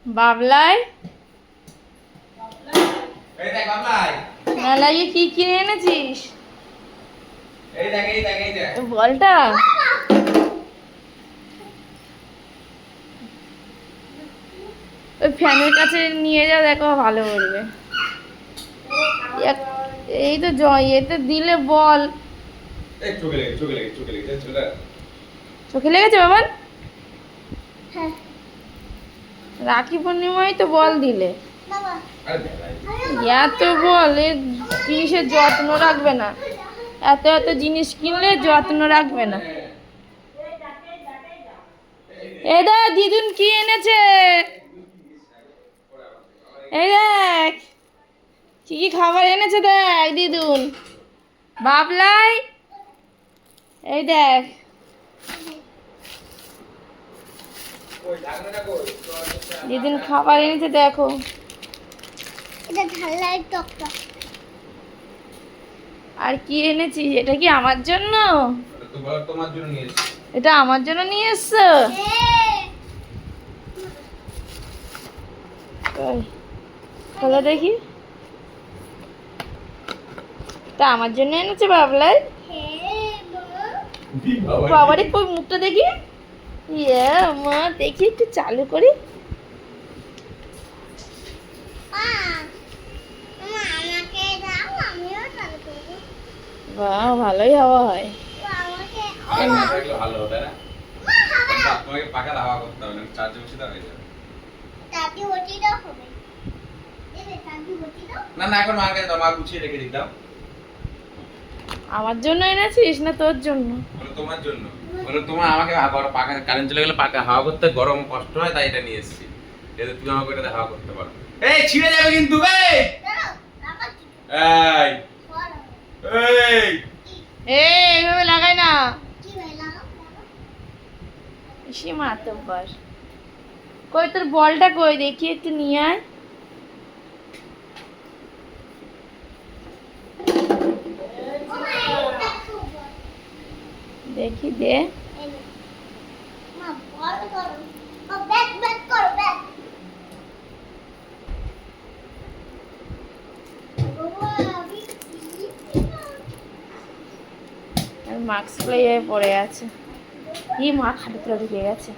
বাবলাই এই দেখ বাবলাই মেলায় কি কিনে এনেছিস? এই দেখ এই দেখ এই দেখ বলটা ওই ফ্যানের কাছে নিয়ে যাও, দেখো ভালো করবে। এই তো এতে দিলে বল এই চোখে লেগে চলে চোখে লেগেছে বাবার। হ্যাঁ, রাখি পূর্ণিমায় তো বল দিলে। আরে বেলাই এত বল, এর জিনিসের যত্ন রাখবে না। এত এত জিনিস কিনলে যত্ন রাখবে না। এই দেখ দিদুন কি এনেছে, এই দেখ কি কি খাবার এনেছে দেখ দিদুন। বাবলাই এই দেখ ওই ঢাকনাটা কই দিদুন খাবার এনেছে দেখো। এটা ঢালাই টকটা। আর কি এনেছিস? এটা কি আমার জন্য? ওটা তো বল তোমার জন্য নিয়ে এসেছি এটা আমার জন্য নিয়ে এসছো? কই, খোলো দেখি। এটা আমার জন্য এনেছে বাবলাই। বাবারে কই মুখটা দেখি। ইয়ে মা, দেখি একটু চালু করি। বাহ, ভালোই হাওয়া হয়। আর না থাকলে ভালো হতো না তোমাকে পাকা হাওয়া করতে হবে না, চার্জে বসে দাও হয়ে যাবে। না না এখন মার কাছে দাও, মা গুছিয়ে রেখে দিই দাও। আমার জন্য এনেছিস না তোর জন্য? বলো তোমার জন্য, বলো তোমার আমাকে আবার পাকা কারেন্ট চলে গেলে পাকা হাওয়া করতে গরম কষ্ট হয়, তাই এটা নিয়ে এসেছি যাতে তুমি আমাকে এটা হাওয়া করতে পারো। এই ছিঁড়ে যাবে কিন্তু এই এই এই এইভাবে লাগাই না। সীমা তো বস। কই তোর বলটা কই দেখি, একটু নিয়ে আয়। দেখি দে। আর মাস্ক লাগিয়ে পড়ে আছে। কি মা খাটে তুলে ঢুকে গেছে।